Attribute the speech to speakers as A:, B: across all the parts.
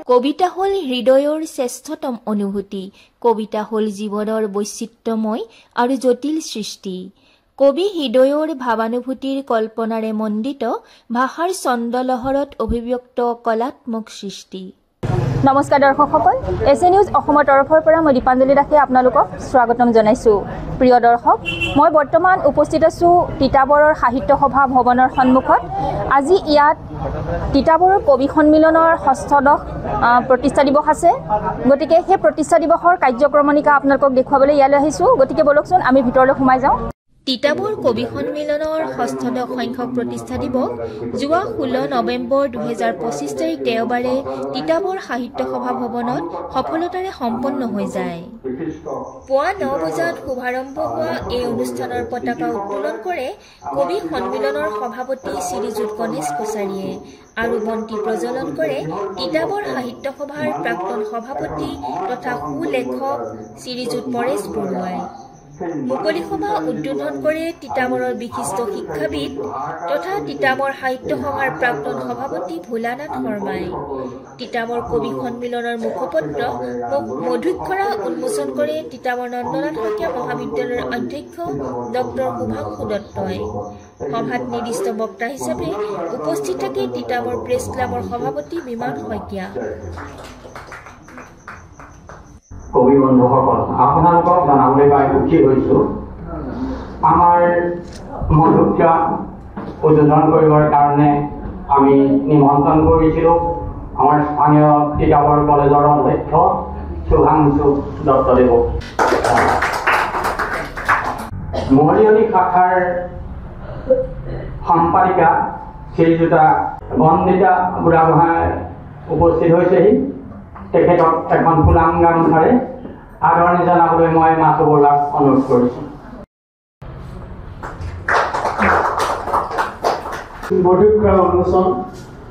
A: কবিতা হল হৃদয়ৰ শ্ৰেষ্ঠতম অনুভূতি। কবিতা হল জীৱনৰ বৈচিত্ৰ্যময় আৰু জটিল সৃষ্টি। কবি হৃদয়ৰ ভাৱানুভূতিৰ কল্পনাৰে মণ্ডিত ভাষাৰ ছন্দলহৰত অভিব্যক্ত কলাত্মক সৃষ্টি।
B: নমস্কাৰ দৰ্শকসকল, এছএ নিউজ অসমৰ তৰফৰ পৰা মই দীপাঞ্জলি দাসে আপোনালোকক স্বাগতম জনাইছোঁ। প্ৰিয় দৰ্শক, মই বৰ্তমান উপস্থিত আছোঁ তিতাবৰৰ সাহিত্য সভা ভৱনৰ সন্মুখত। আজি ইয়াত তিতাবৰৰ কবি সন্মিলনৰ ৬ষ্ঠদশ প্ৰতিষ্ঠা দিৱস আছে। গতিকে সেই প্ৰতিষ্ঠা দিৱসৰ কাৰ্যক্ৰমণিকা আপোনালোকক দেখুৱাবলৈ ইয়ালৈ আহিছোঁ। গতিকে বলকচোন আমি ভিতৰলৈ সোমাই যাওঁ।
A: তিতাবৰ কবি সন্মিলনৰ ৬ষ্ঠদশ সংখ্যক প্ৰতিষ্ঠা দিৱস যোৱা ১৬ নৱেম্বৰ ২০২৫ তাৰিখ দেওবাৰে তিতাবৰ সাহিত্য সভা ভৱনত সফলতাৰে সম্পন্ন হৈ যায়। পুৱা ৯ বজাত শুভাৰম্ভ হোৱা এই অনুষ্ঠানৰ পতাকা উত্তোলন কৰে কবি সন্মিলনৰ সভাপতি শ্ৰীযুত গণেশ কছাৰীয়ে আৰু বন্তি প্ৰজ্বলন কৰে তিতাবৰ সাহিত্য সভাৰ প্ৰাক্তন সভাপতি তথা সুলেখক শ্ৰীযুত পৰেশ বৰুৱাই। মুকলি সভা উদ্বোধন কৰে তিতাবৰৰ বিশিষ্ট শিক্ষাবিদ তথা তিতাবৰ সাহিত্য সভাৰ প্ৰাক্তন সভাপতি ভোলানাথ শৰ্মাই। তিতাবৰ কবি সন্মিলনৰ মুখপত্ৰ মধুক্ষৰা উন্মোচন কৰে তিতাবৰ নন্দনাথ শইকীয়া মহাবিদ্যালয়ৰ অধ্যক্ষ ডক্টৰ শুভাংশু দত্তই। সভাত নিৰ্দিষ্ট বক্তা হিচাপে উপস্থিত থাকে তিতাবৰ প্ৰেছ ক্লাবৰ সভাপতি বিমান শইকীয়া।
C: কবি বন্ধুসকল, আপোনালোকক জনাবলৈ পাই সুখী হৈছোঁ। আমাৰ মধুক্ষৰা উদ্বোধন কৰিবৰ কাৰণে আমি নিমন্ত্ৰণ কৰিছিলোঁ আমাৰ স্থানীয় তিতাবৰ কলেজৰ অধ্যক্ষ শুভাংশু দত্তদেৱক। মৰিয়নি শাখাৰ সম্পাদিকা শ্ৰীযুতা বন্দিতা বুঢ়াগোহাঁই উপস্থিত হৈছেহি। তেখেতক এখন ফুলাম গামোচাৰে আদৰণি জনাবলৈ মই মাথো বৰুৱাক অনুৰোধ কৰিছোঁ।
D: মধুক্ষৰা উন্মোচন,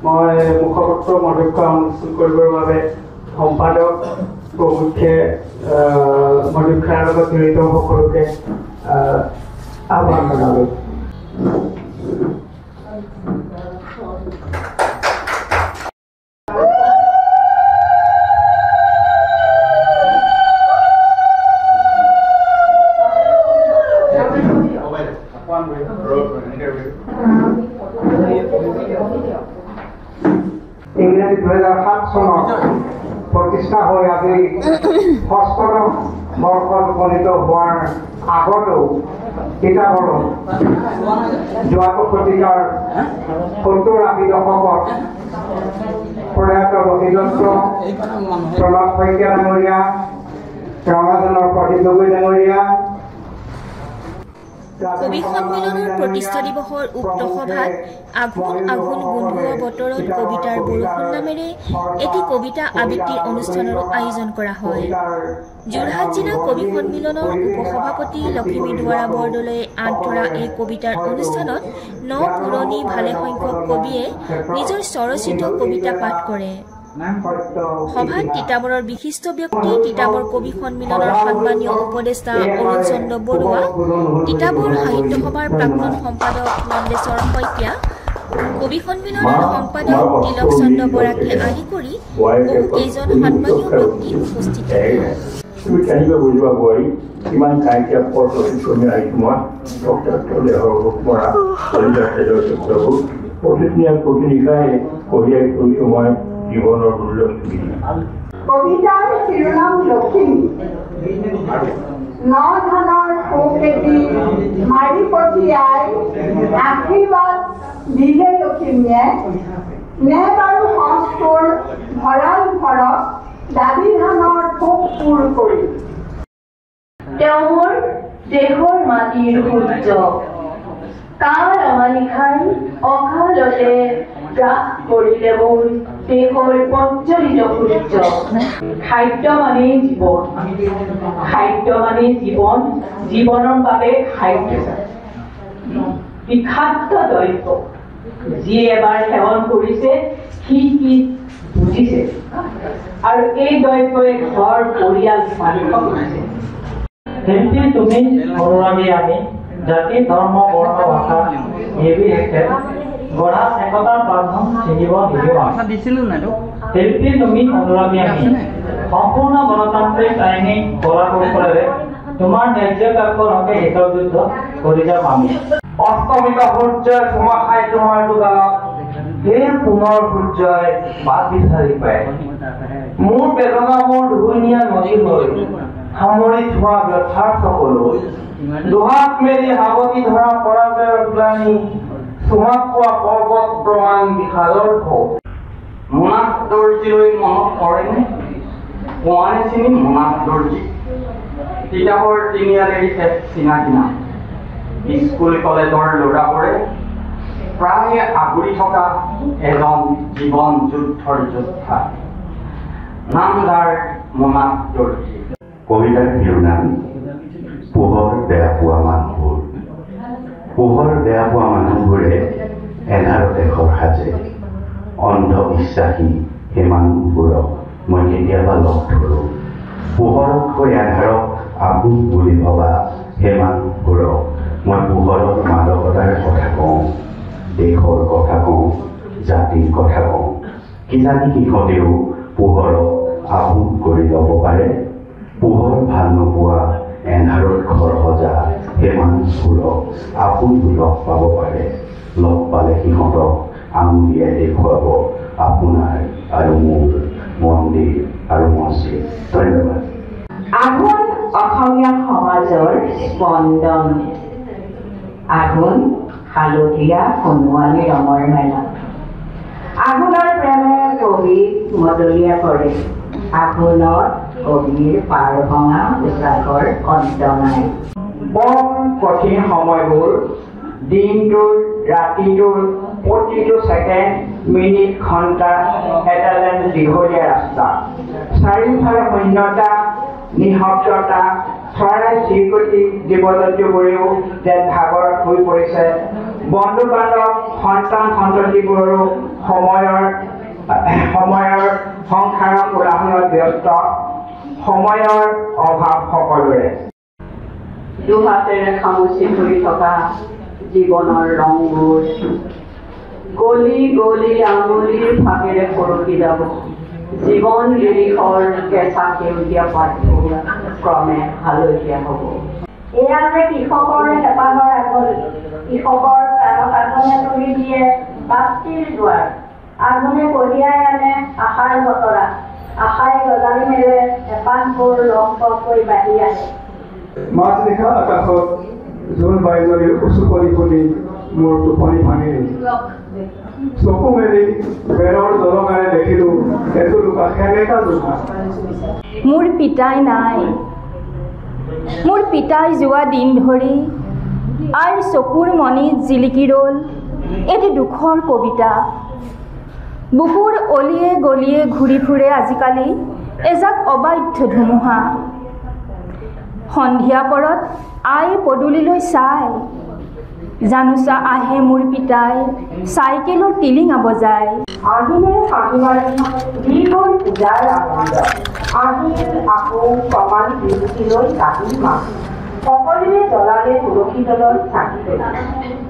D: মই মুখপত্ৰ মধুক্ষৰা উন্মোচন কৰিবৰ বাবে সম্পাদক প্ৰমুখ্যে মধুক্ষৰাৰ লগত জড়িত সকলোকে আহ্বান জনালোঁ। ইংৰাজী ২০০৭ চনত প্ৰতিষ্ঠা হৈ আজি ৬ষ্ঠদশ বৰ্ষত উপনীত হোৱাৰ আগতো তিতাবৰত যোৱাটো শতিকাৰ ৭০-৮০ দশকত প্ৰয়াত বসিদত্ত, প্ৰলাপ শইকীয়া ডাঙৰীয়া, ৰঙাজনৰ প্ৰদীপ গগৈ ডাঙৰীয়া।
A: কবি সন্মিলনৰ প্ৰতিষ্ঠা দিৱসৰ উক্ত সভাত আঘোণ গোন্ধোৱা বতৰত কবিতাৰ বৰষুণ নামেৰে এটি কবিতা আবৃত্তিৰ অনুষ্ঠানৰো আয়োজন কৰা হয়। যোৰহাট জিলা কবি সন্মিলনৰ উপসভাপতি লখিমী দুৱাৰা বৰদলৈয়ে আঁত ধৰা এই কবিতাৰ অনুষ্ঠানত পুৰণি ভালেসংখ্যক কবিয়ে নিজৰ স্বৰচিত কবিতা পাঠ কৰে। সভাত তিতাবৰৰ বিশিষ্ট ব্যক্তি তিতাবৰ কবি সন্মিলনৰ সন্মানীয় উপদেষ্টা অৰুণ চন্দ্ৰ বৰুৱা, তিতাবৰ সাহিত্য সভাৰ প্ৰাক্তন সম্পাদক নন্দেশ্বৰ শইকীয়া, কবি সন্মিলনৰ সম্পাদক তিলক চন্দ্ৰ বৰাকে আদি কৰি বহু কেইজন সন্মানীয় ব্যক্তি উপস্থিত থাকে।
C: জীৱনৰ মূল্য
E: কবিতাৰ শিৰোনাম লখিমী। ন ধানৰ সোঁকেদি মাৰি পঠিয়াই আশীৰ্বাদ দিলে লখিমীয়ে, নে বাৰু সঁচটোৰ ভঁৰাল ঘৰত দাবী ধানৰ ঠোক পুৰ কৰি।
F: তেওঁৰ দেহৰ মাটিৰ সূৰ্য কাৰ আমানিখাই অকালতে গ্ৰাস কৰিলে মোৰ দেহৰ পঞ্চলিত সূৰ্য। খাদ্য মানেই জীৱন, খাদ্য মানেই জীৱন, জীৱনৰ বাবে খাদ্য বিষাক্ত দ্ৰব্য। যিয়ে এবাৰ সেৱন কৰিছে সি কি বুজিছে, আৰু এই দ্ৰব্যই ঘৰ পৰিয়াল মালিক কৰিছে।
C: তুমি অনুৰাগী আমি জাতি ধৰ্ম বৰ্ণ ভাষা নিৰ্বিশেষে গঢ়া একতাৰ বান্ধন ছিঙিব নিদিওঁ।
G: শিল্পী তুমি অনুৰাগী আমি সম্পূৰ্ণ গণতান্ত্ৰিক আইনী কলা কৌশলেৰে তোমাৰ ন্যায্য কাৰ্যৰ হকে হিতৰ যুদ্ধ কৰি যাম আমি।
D: অস্তমিত সূৰ্যই ধুমা খাই তোমাৰ দুগালত সেই পুনৰ সূৰ্যই বাট বিচাৰি পায় মোৰ বেদনাবোৰ ধুই নিয়া নদী হৈ সামৰি থোৱা ব্যথাৰ চকলো দুহাত মেলি সাৱতি ধৰা পৰাজয়ৰ গ্লানি চুমা খোৱা পৰ্বত প্ৰমাণ বিষাদৰ ঢৌ
C: মোনাক দৰ্জীলৈ মনত পৰেনে কোৱানে চিনি মোনাক দৰ্জী কিতাপৰ তিনিআলিৰ এক চিনাকি নাম স্কুল কলেজৰ ল'ৰাবোৰে প্ৰায় আগুৰি থকা এজন জীৱন যুদ্ধৰ যোদ্ধা নাম যাৰ মোনাক দৰ্জী।
H: কবিতাৰ শিৰোনাম পোহৰ বেয়া পোৱা মানুহবোৰ। পোহৰ বেয়া পোৱা মানুহবোৰে এন্ধাৰতে ঘৰ সাজে অন্ধবিশ্বাসী সেই মানুহবোৰক মই কেতিয়াবা লগ ধৰোঁ পোহৰতকৈ এন্ধাৰক আপোন বুলি ভবা সেই মানুহবোৰক মই পোহৰত মাদকতাৰ কথা কওঁ দেশৰ কথা কওঁ জাতিৰ কথা কওঁ কিজানি সিহঁতেও পোহৰক আপোন কৰি ল'ব পাৰে পোহৰ ভাল নোপোৱা এন্ধাৰত ঘৰ সজা সেই মানুহবোৰক আপোন লগ পাব পাৰে লগ পালে সিহঁতক আঙুলিয়াই দেখুৱাব আপোনাৰ আৰু মোৰ মন্দিৰ আৰু মছজিদ। ধন্যবাদ।
F: আঘোণ অসমীয়া সমাজৰ স্পন্দন আঘোণ হালধীয়া সোণোৱালী ৰঙৰ মেলা আঘোণৰ প্ৰেমে কবিক মদলীয়া কৰে আঘোণত কবিৰ পাৰ ভঙা পোচাকৰ অন্ত নাই
D: বৰ কঠিন সময়বোৰ দিনটোৰ ৰাতিটোৰ প্ৰতিটো ছেকেণ্ড মিনিট ঘণ্টা এটা যেন দীঘলীয়া ৰাস্তা চাৰিওফালে শূন্যতা নিঃশব্দতা চৰাই চিৰিকটি জীৱ জন্তুবোৰেও যেন ভাগৰত হৈ পৰিছে বন্ধু বান্ধৱ সন্তান সন্ততিবোৰো সময়ৰ সংসাৰৰ কোলাহলত ব্যস্ত সময়ৰ অভাৱ সকলোৰে
F: দুহাতেৰে খামুচি ধৰি থকা জীৱনৰ ৰংবোৰ গলি গলি আঙুলিৰ ফাকেৰে সৰকি যাব জীৱন নিৰিখৰ কেঁচা সেউজীয়া পাতবোৰ ক্ৰমে হালধীয়া হ'ব এয়া যে কৃষকৰ হেঁপাহৰ আগল কৃষকৰ আঘোণে তুলি দিয়ে বাস্তিৰ দুৱাৰ আঘোণে কঢ়িয়াই আনে আশাৰ বতৰা আশাই গজালি মেলে হেঁপাহবোৰ লগ পগকৈ বাঢ়ি আহে
D: মাজনিশা আকাশত জোন বাইজনীৰ উচুকনি শুনি মোৰ টোপনি ভাঙিল চকু মেলি বেৰৰ জলঙাৰে দেখিলো এটুলুকা সেমেকা জোহা
B: মোৰ পিতাই নাই মোৰ পিতাই যোৱা দিন ধৰি আইৰ চকুৰ মণিত জিলিকি ৰ'ল এটি দুখৰ কবিতা বুকুৰ অলিয়ে গলিয়ে ঘূৰি ফুৰে আজিকালি এজাক অবাধ্য ধুমুহা সন্ধিয়া পৰত আই পদূলিলৈ চাই জানোচা আহে মোৰ পিতাই চাইকেলৰ টিলিঙা বজাই
F: আহিলে ফাঁকিমাৰি দি গ'ল পূজাৰ আনন্দ আহিল আকৌ প্ৰমাণ বিভূতিলৈ কাটি মাছ সকলোৱে জ্বলালে তুলসী তলত চাকি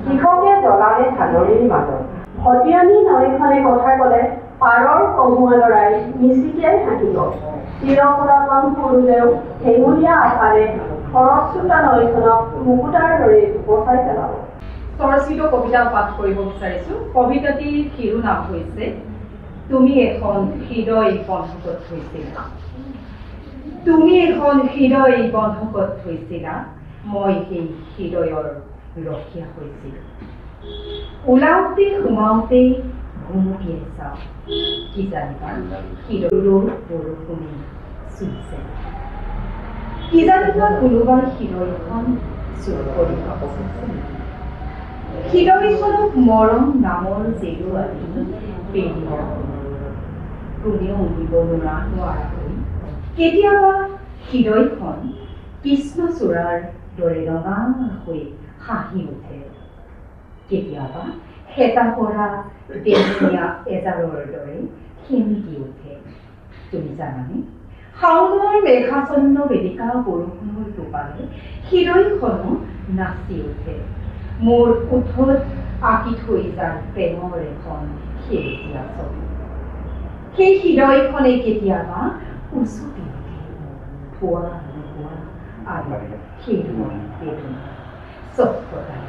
F: কৃষকে জ্বলালে ধাননিৰ মাজত সতীয়নী নৈখনে কথা ক'লে পাৰৰ কমুৱা লৰাই মিচিকিয়াই থাকিব চিৰপুৰাতন সৰুলেও হেঙুলীয়া আশাৰে খৰচোতা নৈখনক মুকুতাৰ দৰে উপচাই পেলাব
I: স্বৰচিত কবিতা পাঠ কৰিব বিচাৰিছোঁ কবিতাটিৰ শিৰোনাম হৈছে তুমি এখন হৃদয় বন্ধকত থৈছিলা তুমি এখন হৃদয় বন্ধকত থৈছিলা মই সেই হৃদয়ৰ ৰখীয়া হৈছিলোঁ ওলাওঁতে সোমাওঁতে ঘুমুকিয়াই চাওঁ কি জানিবা হৃদয়ৰ বৰষুণে চুইছে কি জানিবা কোনোবাই হৃদয়খন চুৰ কৰি পাব হৃদয়খনক মৰম নামৰ জেলু আদি পেৰিব কোনেও দিব নোৱাৰাকৈ কেতিয়াবা হৃদয়খন কৃষ্ণচূড়াৰ দৰে ৰঙা হৈ হাঁহি উঠে কেতিয়াবা হেতা পৰা দেশীয়া এজাৰৰ দৰে সেমিকি উঠে তুমি জানানে শাওণৰ মেঘাচ্ছন্ন বেদিকা বৰষুণৰ টোপালে হৃদয়খনো নাচি উঠে মোৰ ওঠত আঁকি থৈ যায় প্ৰেমৰ এখন সেউজীয়া ছবি সেই হৃদয়খনে কেতিয়াবা উচুপি পোৱা নোপোৱা আৰু সেই বেদনা চব কটাই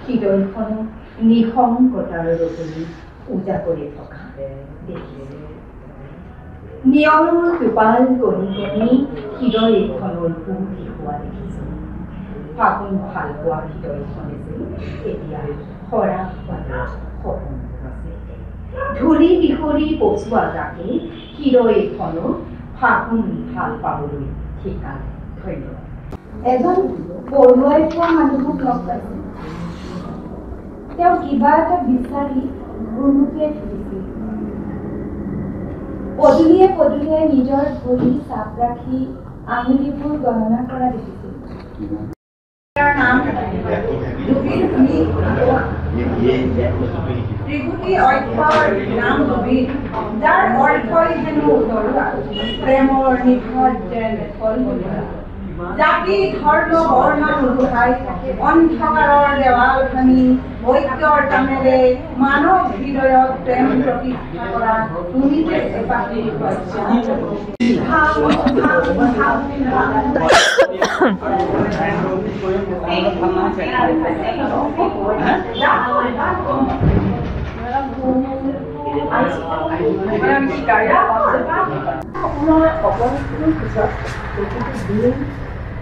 I: হৃদয়খনো নিঃসংগতাৰ ৰজনী উজাগৰি থকা দেখিলে নিয়মৰ টোপাল কণী কণী হৃদয় এখনৰ পুহি হোৱা দেখিছোঁ ফাগুন ভাল পোৱা হৃদয়খনে যে এতিয়া সৰা পাতৰ সপোন আছে ধূলি বিহৰি পচোৱা যাকে হৃদয় এখনো ফাগুন ভাল পাবলৈ শিকালে ধন্যবাদ
F: এজন পঢ়ুৱাই পোৱা মানুহক লগ পাইছিল তেওঁ কিবা এটা বিচাৰি গুৰুমুখীয়ে ফুৰিছিল পদূলিয়ে পদূলিয়ে নিজৰ ভৰি চাপ ৰাখি আঙুলিবোৰ গণনা কৰা দেখিছিল
E: ত্ৰিভুটি অৰ্থৰ নাম জবিৰ যাৰ অৰ্থই হেনো উতৰা প্ৰেমৰ নিধৰ যেন ফল বলিয়া জাতি ধৰ্ম বৰ্ণ নুলুকাই অন্ধকাৰৰ দেৱাল ভাঙি ঐক্যৰ কামেৰে মানৱ হৃদয়ত প্ৰেম প্ৰতিষ্ঠা কৰা তুমি যে এপাটি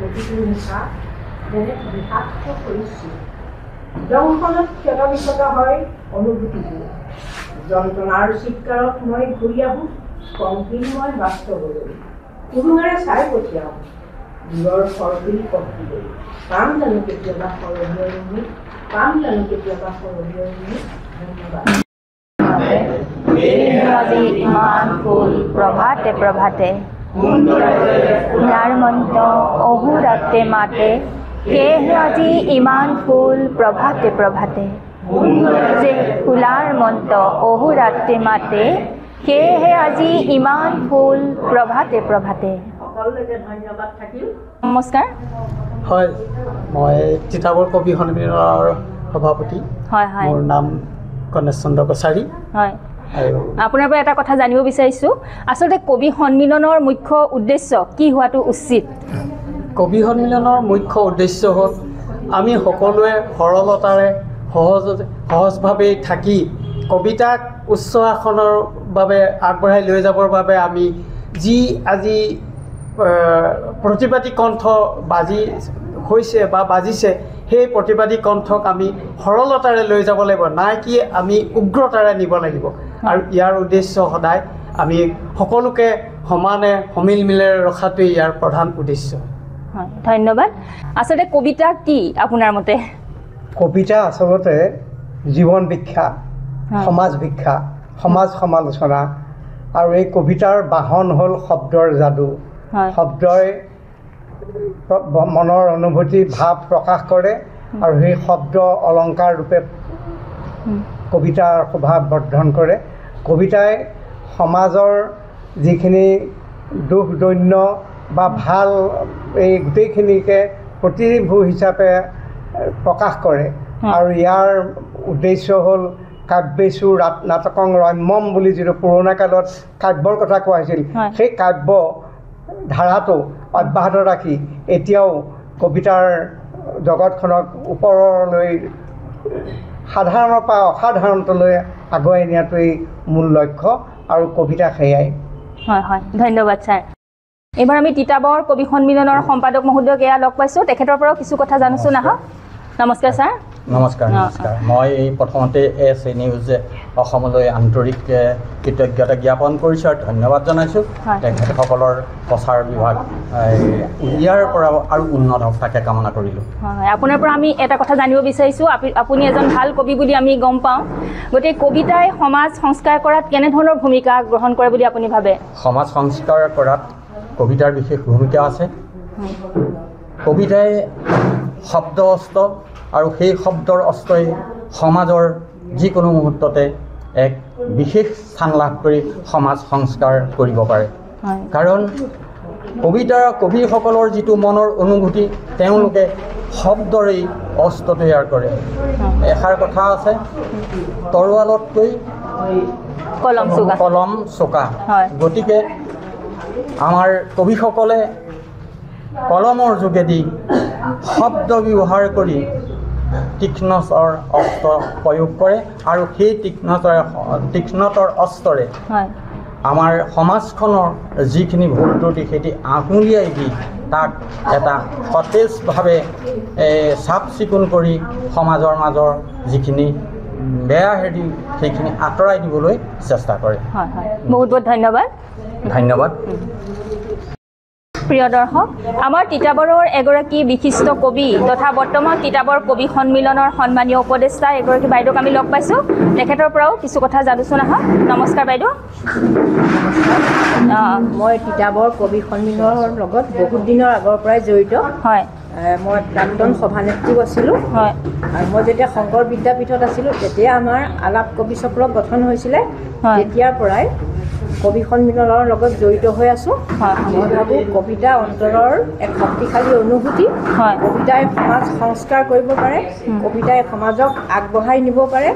F: প্ৰতিটো নিশা যেনে বিষাক্ত পৰিস্থিতি জংখনত ক্ষতবিক্ষত হয় অনুভূতিবোৰ যন্ত্ৰণাৰ চিৎকাৰত মই ঘূৰি আহোঁ সংকীৰ্ণময় বাস্তৱলৈ কুৰুঙাৰে চাই পঠিয়াওঁ দূৰৰ সৰবিল পথিলৈ কাম জানো কেতিয়াবা সৰহীয় ৰুমি কাম জানো কেতিয়াবা সৰহীয় ৰুমি ধন্যবাদ
B: ইমান ফুল প্ৰভাতে প্ৰভাতে ফুলাৰ মন্ত অহোৰাতে মাতে সেয়েহে আজি ইমান ফুল প্ৰভাতে প্ৰভাতে যে ফুলাৰ মন্ত অহোৰাতে মাতে সেয়েহে আজি ইমান ফুল প্ৰভাতে প্ৰভাতে
F: সকলোকে ধন্যবাদ থাকিল
B: নমস্কাৰ
J: হয় মই তিতাবৰ কবি সন্মিলনৰ সভাপতি
B: হয় হয়
J: মোৰ নাম গণেশ চন্দ্ৰ কছাৰী
B: হয় আপোনাৰ পৰা এটা কথা জানিব বিচাৰিছোঁ আচলতে কবি সন্মিলনৰ মুখ্য উদ্দেশ্য কি হোৱাটো উচিত
J: কবি সন্মিলনৰ মুখ্য উদ্দেশ্য হ'ল আমি সকলোৱে সৰলতাৰে সহজভাৱে থাকি কবিতাক উচ্চ আসনৰ বাবে আগবঢ়াই লৈ যাবৰ বাবে আমি যি আজি প্ৰতিবাদী কণ্ঠ বাজি হৈছে বা বাজিছে সেই প্ৰতিবাদী কণ্ঠক আমি সৰলতাৰে লৈ যাব লাগিব নাই কি আমি উগ্ৰতাৰে নিব লাগিব আৰু ইয়াৰ উদ্দেশ্য সদায় আমি সকলোকে সমানে সমিল মিলেৰে ৰখাটোৱেই ইয়াৰ প্ৰধান উদ্দেশ্য
B: হয় ধন্যবাদ আচলতে কবিতা কি আপোনাৰ মতে
K: কবিতা আচলতে জীৱন ভিক্ষা সমাজ ভিক্ষা সমাজ সমালোচনা আৰু এই কবিতাৰ বাহন হ'ল শব্দৰ যাদু শব্দই মনৰ অনুভূতি ভাৱ প্ৰকাশ কৰে আৰু সেই শব্দ অলংকাৰ ৰূপে কবিতাৰ শোভা বৰ্ধন কৰে কবিতাই সমাজৰ যিখিনি দুখ দৈন্য বা ভাল এই গোটেইখিনিকে প্ৰতিভূ হিচাপে প্ৰকাশ কৰে আৰু ইয়াৰ উদ্দেশ্য হ'ল কাব্যেষু নাটকং ৰম্যম বুলি যিটো পুৰণা কালত কাব্যৰ কথা কোৱা হৈছিল সেই কাব্য ধাৰাটো অব্যাহত ৰাখি এতিয়াও কবিতাৰ জগতখনক ওপৰলৈ সাধাৰণৰ পৰা অসাধাৰণলৈ আগুৱাই নিয়াটোৱেই মূল লক্ষ্য আৰু কবিতা সেয়াই
B: হয় হয় ধন্যবাদ ছাৰ এইবাৰ আমি তিতাবৰ কবি সন্মিলনৰ সম্পাদক মহোদয়ক এয়া লগ পাইছোঁ তেখেতৰ পৰাও কিছু কথা জানিছোঁ নাহক নমস্কাৰ ছাৰ
L: নমস্কাৰ নমস্কাৰ মই প্ৰথমতে এছ নিউজ অসমলৈ আন্তৰিক কৃতজ্ঞতা জ্ঞাপন কৰিছোঁ আৰু ধন্যবাদ জনাইছোঁ তেখেতসকলৰ প্ৰচাৰ বিভাগ ইয়াৰ পৰা আৰু উন্নত হওক তাকে কামনা কৰিলোঁ
B: হয় আপোনাৰ পৰা আমি এটা কথা জানিব বিচাৰিছোঁ আপুনি এজন ভাল কবি বুলি আমি গম পাওঁ গতিকে কবিতাই সমাজ সংস্কাৰ কৰাত কেনেধৰণৰ ভূমিকা গ্ৰহণ কৰে বুলি আপুনি ভাবে
L: সমাজ সংস্কাৰ কৰাত কবিতাৰ বিশেষ ভূমিকা আছে কবিতাই শব্দ অস্ত্ৰ আৰু সেই শব্দৰ অস্ত্ৰই সমাজৰ যিকোনো মুহূৰ্ততে এক বিশেষ স্থান লাভ কৰি সমাজ সংস্কাৰ কৰিব পাৰে কাৰণ কবিসকলৰ যিটো মনৰ অনুভূতি তেওঁলোকে শব্দৰেই অস্ত্ৰ তৈয়াৰ কৰে এষাৰ কথা আছে তৰোৱালতকৈ কলম চোকা গতিকে আমাৰ কবিসকলে কলমৰ যোগেদি শব্দ ব্যৱহাৰ কৰি তীক্ষ্ণতৰ অস্ত্ৰ প্ৰয়োগ কৰে আৰু সেই তীক্ষ্ণতৰ অস্ত্ৰৰে আমাৰ সমাজখনৰ যিখিনি ভুল ত্ৰুটি সেইটি আঙুলিয়াই দি তাক এটা সতেজভাৱে চাফ চিকুণ কৰি সমাজৰ মাজৰ যিখিনি বেয়া হেৰি সেইখিনি আঁতৰাই দিবলৈ চেষ্টা কৰে।
B: বহুত বহুত ধন্যবাদ।
L: ধন্যবাদ।
B: প্ৰিয় দৰ্শক, আমাৰ তিতাবৰৰ এগৰাকী বিশিষ্ট কবি তথা বৰ্তমান তিতাবৰ কবি সন্মিলনৰ সন্মানীয় উপদেষ্টা এগৰাকী বাইদেউক আমি লগ পাইছোঁ। তেখেতৰ পৰাও কিছু কথা জানোচোন আহক। নমস্কাৰ বাইদেউ।
M: মই তিতাবৰ কবি সন্মিলনৰ লগত বহুত দিনৰ আগৰ পৰাই জড়িত।
B: হয়,
M: মই প্ৰাক্তন সভানেত্ৰীও আছিলোঁ।
B: হয়,
M: আৰু মই যেতিয়া শংকৰ বিদ্যাপীঠত আছিলোঁ তেতিয়া আমাৰ আলাপ কবি চক্ৰ গঠন হৈছিলে। তেতিয়াৰ পৰাই কবি সন্মিলনৰ লগত জড়িত হৈ আছোঁ। মই ভাবোঁ কবিতা অন্তৰৰ এক শক্তিশালী অনুভূতি। কবিতাই সমাজ সংস্কাৰ কৰিব পাৰে, কবিতাই সমাজক আগবঢ়াই নিব পাৰে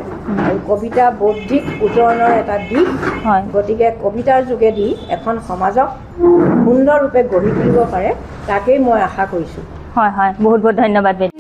M: আৰু কবিতা বৌদ্ধিক উত্তৰণৰ এটা দিশ। গতিকে কবিতাৰ যোগেদি এখন সমাজক সুন্দৰৰূপে গঢ়ি তুলিব পাৰে, তাকেই মই আশা কৰিছোঁ।
B: হয় হয়, বহুত বহুত ধন্যবাদ বাইদেউ।